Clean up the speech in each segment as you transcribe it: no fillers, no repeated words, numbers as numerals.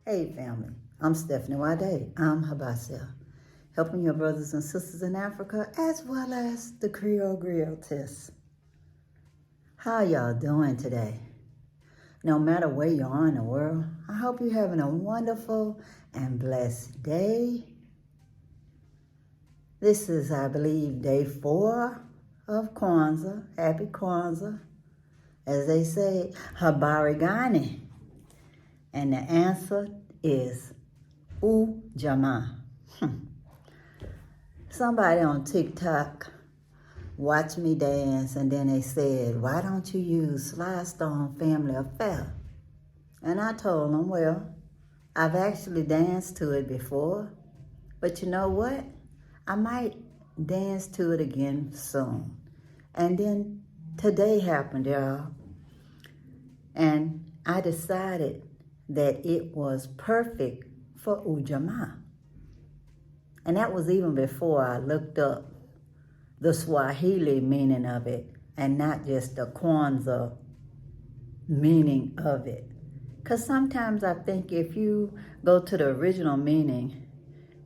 Hey family, I'm Stephanie Wade. I'm HYBASIA, helping your brothers and sisters in Africa as well as the Creole Griot test. How y'all doing today? No matter where you are in the world, I hope you're having a wonderful and blessed day. This is, I believe, day 4 of Kwanzaa. Happy Kwanzaa. As they say, habari gani? And the answer is UJAMAA. Somebody on TikTok watched me dance and then they said, why don't you use Sly Stone Family Affair? And I told them, well, I've actually danced to it before, but you know what? I might dance to it again soon. And then today happened, y'all. And I decided that it was perfect for UJAMAA. And that was even before I looked up the Swahili meaning of it and not just the Kwanzaa meaning of it. Because sometimes I think if you go to the original meaning,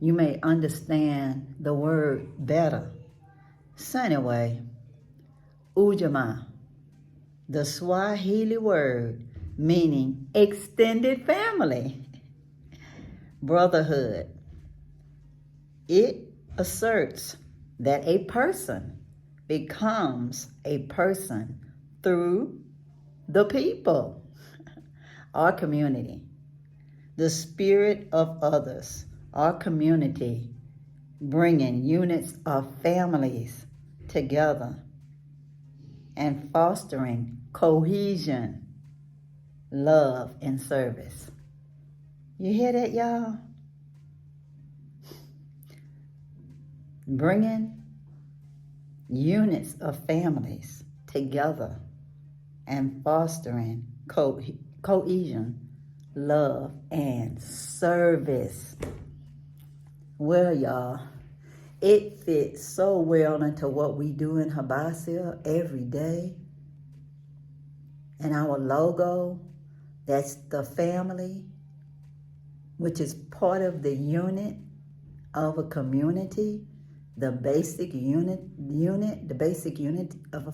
you may understand the word better. So anyway, UJAMAA, the Swahili word meaning extended family, brotherhood. It asserts that a person becomes a person through the people, our community, the spirit of others, our community, bringing units of families together and fostering cohesion, love, and service. You hear that, y'all? Bringing units of families together and fostering cohesion, love, and service. Well, y'all, it fits so well into what we do in HYBASIA every day. And our logo, that's the family, which is part of the unit of a community, the basic unit of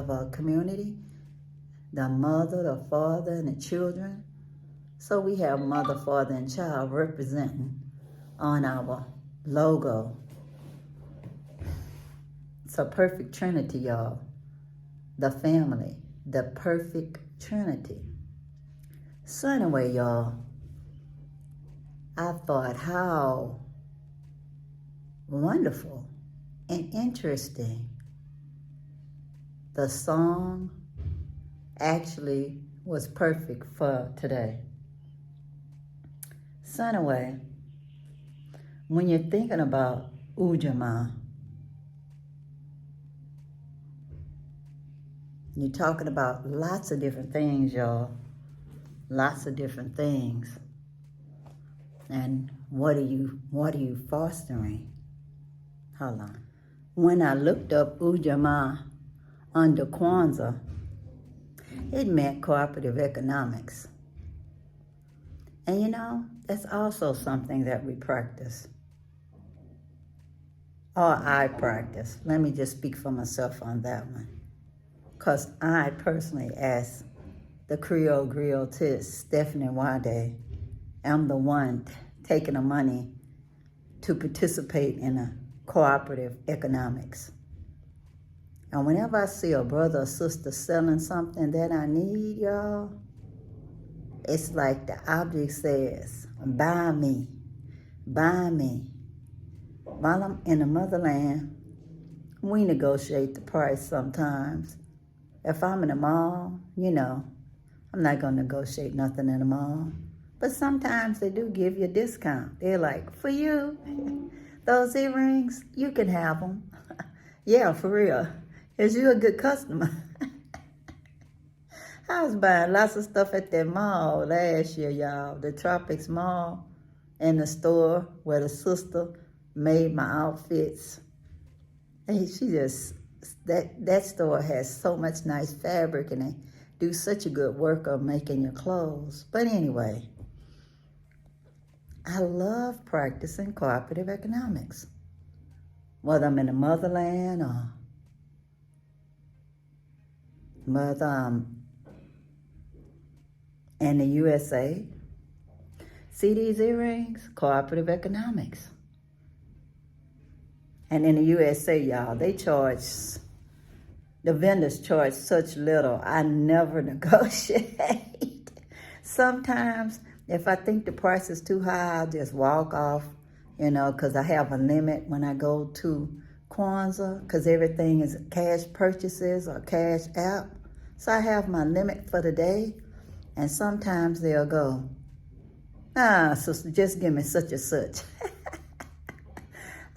a community, the mother, the father, and the children. So we have mother, father, and child representing on our logo. It's a perfect trinity, y'all. The family, the perfect trinity. So anyway, y'all, I thought how wonderful and interesting the song actually was perfect for today. So anyway, when you're thinking about UJAMAA, you're talking about lots of different things, y'all. Lots of different things. And what are you fostering? Hold on. When I looked up UJAMAA under Kwanzaa, it meant cooperative economics. And you know, that's also something that we practice. Or I practice. Let me just speak for myself on that one. Because I personally, as the Creole Griot, Stephanie Wade, am the one taking the money to participate in a cooperative economics. And whenever I see a brother or sister selling something that I need, y'all, it's like the object says, buy me, buy me. While I'm in the motherland, we negotiate the price sometimes. If I'm in the mall, you know, I'm not going to negotiate nothing in the mall. But sometimes they do give you a discount. They're like, for you, those earrings, you can have them. Yeah, for real. Because you're a good customer. I was buying lots of stuff at that mall last year, y'all. The Tropics Mall, in the store where the sister made my outfits. And she just, that store has so much nice fabric and they do such a good work of making your clothes. But anyway, I love practicing cooperative economics, whether I'm in the motherland or whether I'm in the USA. See these earrings? Cooperative economics. And in the USA, y'all, the vendors charge such little, I never negotiate. Sometimes, if I think the price is too high, I'll just walk off, because I have a limit when I go to Kwanzaa, because everything is cash purchases or cash app. So I have my limit for the day, and sometimes they'll go, sister, just give me such and such.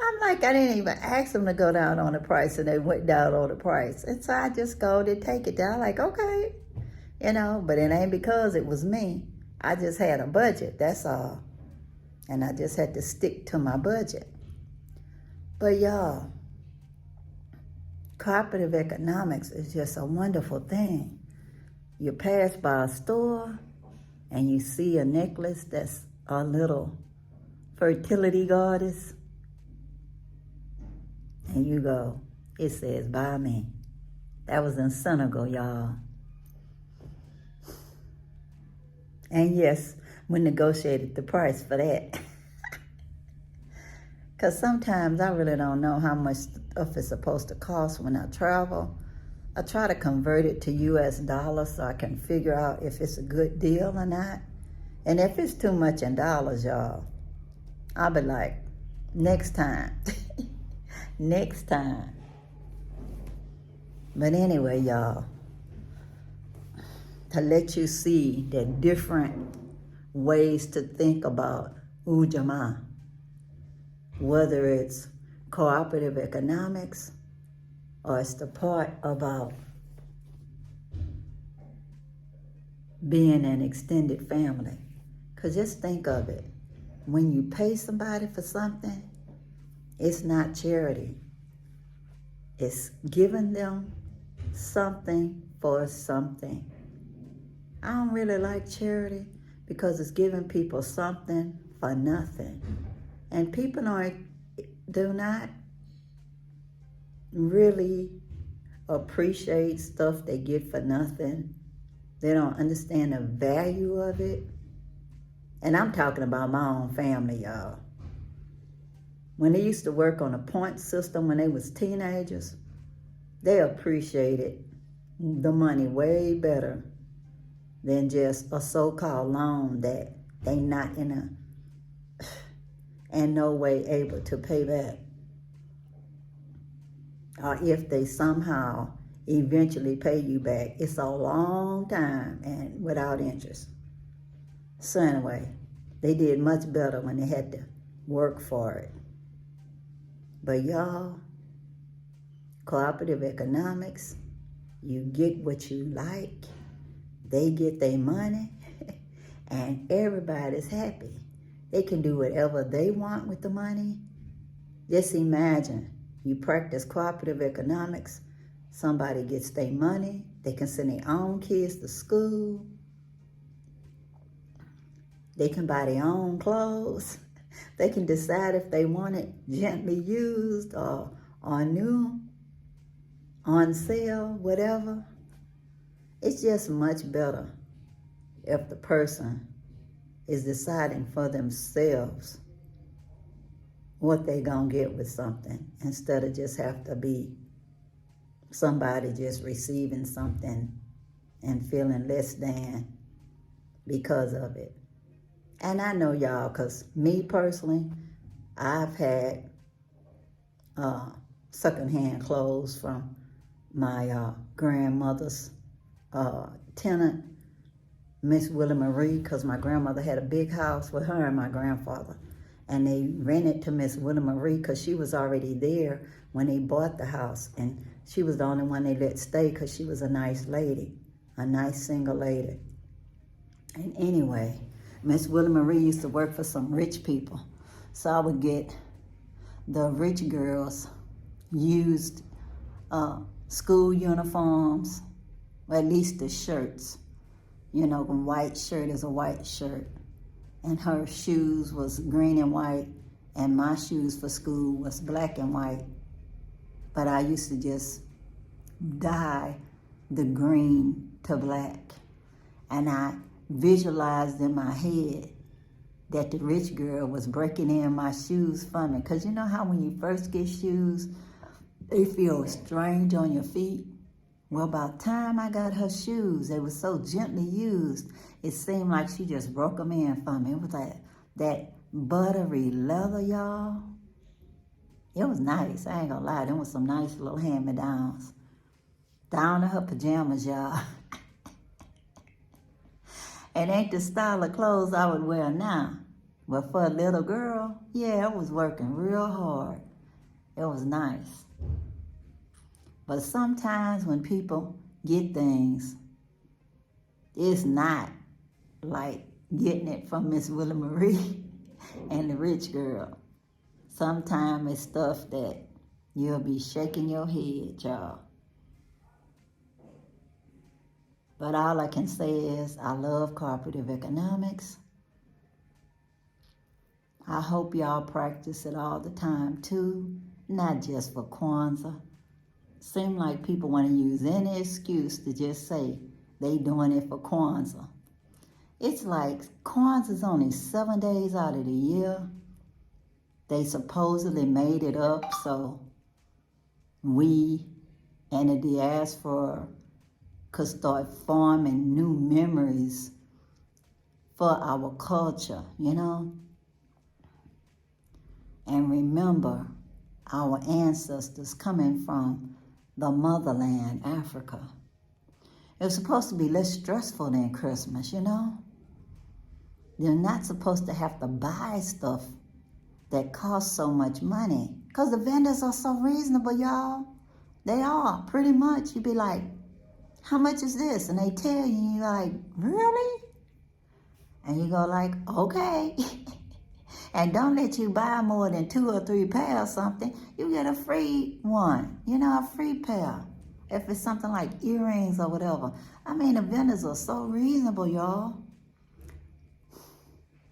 I'm like, I didn't even ask them to go down on the price, and they went down on the price. And so I just go to take it down, like, okay, but it ain't because it was me. I just had a budget, that's all. And I just had to stick to my budget. But y'all, cooperative economics is just a wonderful thing. You pass by a store and you see a necklace that's a little fertility goddess, and you go, it says, buy me. That was in Senegal, y'all. And yes, we negotiated the price for that. Because sometimes I really don't know how much stuff is supposed to cost when I travel. I try to convert it to US dollars so I can figure out if it's a good deal or not. And if it's too much in dollars, y'all, I'll be like, next time. Next time. But anyway, y'all, to let you see the different ways to think about UJAMAA, whether it's cooperative economics or it's the part about being an extended family. Because just think of it. When you pay somebody for something, it's not charity. It's giving them something for something. I don't really like charity because it's giving people something for nothing. And people do not really appreciate stuff they get for nothing. They don't understand the value of it. And I'm talking about my own family, y'all. When they used to work on a point system when they was teenagers, they appreciated the money way better than just a so-called loan that they not in no way able to pay back. Or if they somehow eventually pay you back, it's a long time and without interest. So anyway, they did much better when they had to work for it. But y'all, cooperative economics, you get what you like, they get their money, and everybody's happy. They can do whatever they want with the money. Just imagine, you practice cooperative economics, somebody gets their money, they can send their own kids to school, they can buy their own clothes, they can decide if they want it gently used or new, on sale, whatever. It's just much better if the person is deciding for themselves what they gonna get with something instead of just have to be somebody just receiving something and feeling less than because of it. And I know y'all, because me personally, I've had secondhand clothes from my grandmother's tenant, Miss Willie Marie, because my grandmother had a big house with her and my grandfather. And they rented to Miss Willie Marie because she was already there when they bought the house. And she was the only one they let stay because she was a nice lady, a nice single lady. And anyway, Miss Willie Marie used to work for some rich people. So I would get the rich girls used school uniforms, or at least the shirts. You know, a white shirt is a white shirt. and her shoes was green and white, and my shoes for school was black and white. But I used to just dye the green to black. And I visualized in my head that the rich girl was breaking in my shoes for me. Because you know how when you first get shoes, they feel strange on your feet? Well, by the time I got her shoes, they were so gently used, it seemed like she just broke them in for me. It was like that buttery leather, y'all. It was nice. I ain't gonna lie. There was some nice little hand-me-downs. Down to her pajamas, y'all. It ain't the style of clothes I would wear now. But for a little girl, yeah, I was working real hard. It was nice. But sometimes when people get things, it's not like getting it from Miss Willie Marie and the rich girl. Sometimes it's stuff that you'll be shaking your head, y'all. But all I can say is I love cooperative economics. I hope y'all practice it all the time too, not just for Kwanzaa. Seem like people want to use any excuse to just say they doing it for Kwanzaa. It's like Kwanzaa's only 7 days out of the year. They supposedly made it up so we and the diaspora could start forming new memories for our culture, you know? And remember our ancestors coming from the motherland, Africa. It was supposed to be less stressful than Christmas, you know? You're not supposed to have to buy stuff that costs so much money. Because the vendors are so reasonable, y'all. They are, pretty much. You be like, how much is this? And they tell you, and you're like, really? And you go like, okay. And don't let you buy more than 2 or 3 pairs of something. You get a free one, you know, a free pair. If it's something like earrings or whatever. I mean, the vendors are so reasonable, y'all.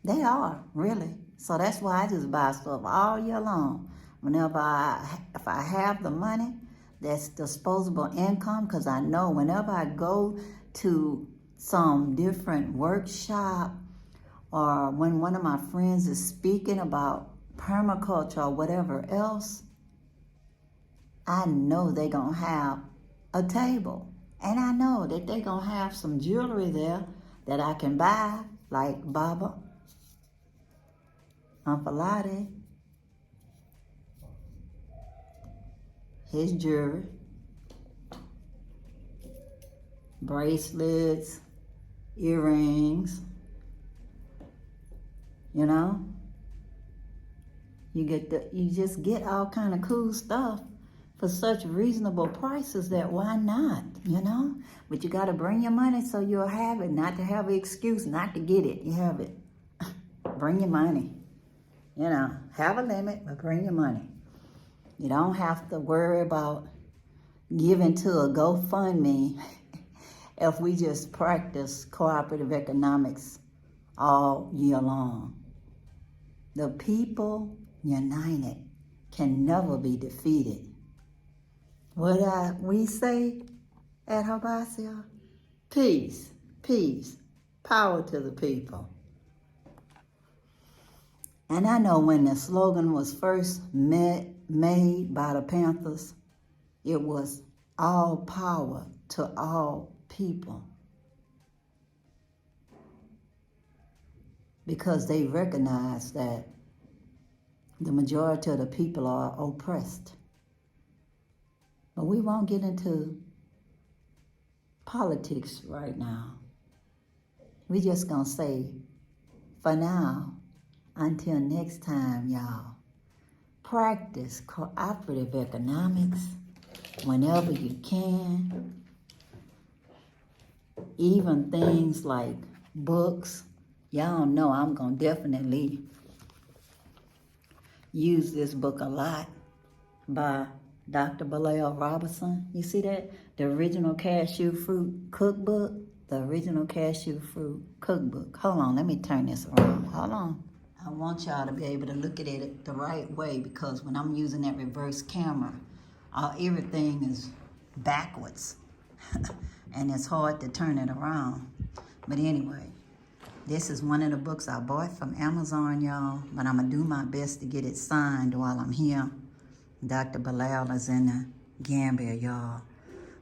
They are, really. So that's why I just buy stuff all year long. If I have the money, that's disposable income, because I know whenever I go to some different workshop or when one of my friends is speaking about permaculture or whatever else, I know they're going to have a table. And I know that they're going to have some jewelry there that I can buy, like Baba Amphilade, his jewelry, bracelets, earrings, you know? You just get all kind of cool stuff for such reasonable prices that why not, you know? But you got to bring your money so you'll have it, not to have an excuse not to get it. You have it. Bring your money. You know, have a limit, but bring your money. You don't have to worry about giving to a GoFundMe if we just practice cooperative economics all year long. The people united can never be defeated. What we say at HYBASIA? Peace, peace, power to the people. And I know when the slogan was first made by the Panthers, it was all power to all people. Because they recognize that the majority of the people are oppressed. But we won't get into politics right now. We just gonna say, for now, until next time, y'all, practice cooperative economics whenever you can. Even things like books. Y'all know I'm gonna definitely use this book a lot by Dr. Bilal Robinson. You see that? The original cashew fruit cookbook. The original cashew fruit cookbook. Hold on, let me turn this around. Hold on. I want y'all to be able to look at it the right way, because when I'm using that reverse camera, everything is backwards. And it's hard to turn it around. But anyway, this is one of the books I bought from Amazon, y'all. But I'm going to do my best to get it signed while I'm here. Dr. Bilal is in the Gambia, y'all.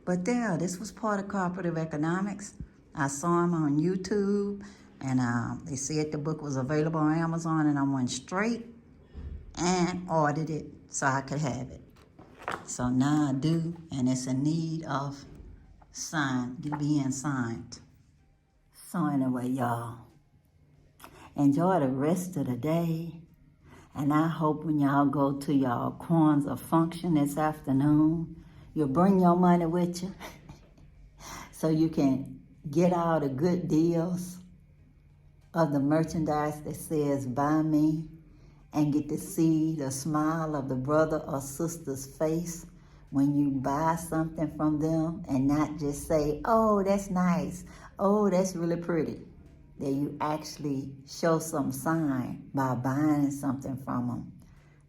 But there, this was part of Cooperative Economics. I saw him on YouTube, and they said the book was available on Amazon, and I went straight and ordered it so I could have it. So now I do, and it's in need of being signed. So anyway, y'all, enjoy the rest of the day. And I hope when y'all go to y'all Kwanzaa function this afternoon, you'll bring your money with you so you can get all the good deals of the merchandise that says buy me, and get to see the smile of the brother or sister's face when you buy something from them, and not just say, oh, that's nice, oh, that's really pretty. That you actually show some sign by buying something from them.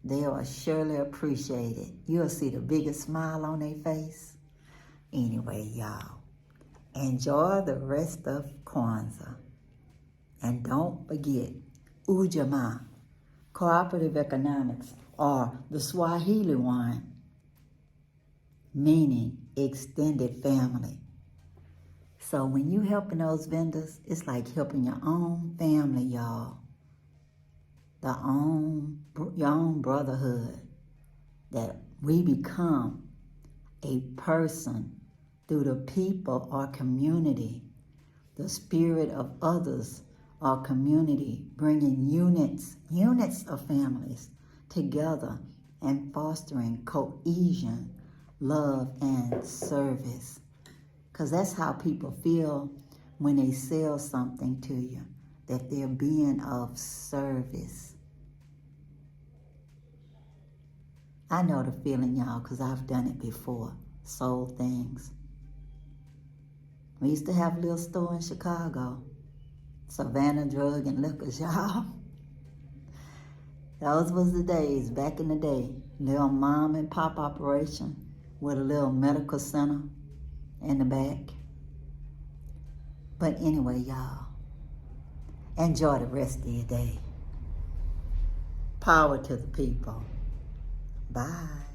They will surely appreciate it. You'll see the biggest smile on their face. Anyway, y'all, enjoy the rest of Kwanzaa. And don't forget, UJAMAA, Cooperative Economics, or the Swahili one, meaning extended family. So when you helping those vendors, it's like helping your own family, y'all. Your own brotherhood. That we become a person through the people or community, the spirit of others or community, bringing units of families together and fostering cohesion, love, and service. Because that's how people feel when they sell something to you, that they're being of service. I know the feeling, y'all, because I've done it before, sold things. We used to have a little store in Chicago, Savannah Drug and Liquors, y'all. Those was the days, back in the day. Little mom and pop operation with a little medical center in the back. But anyway, y'all, enjoy the rest of your day. Power to the people. Bye.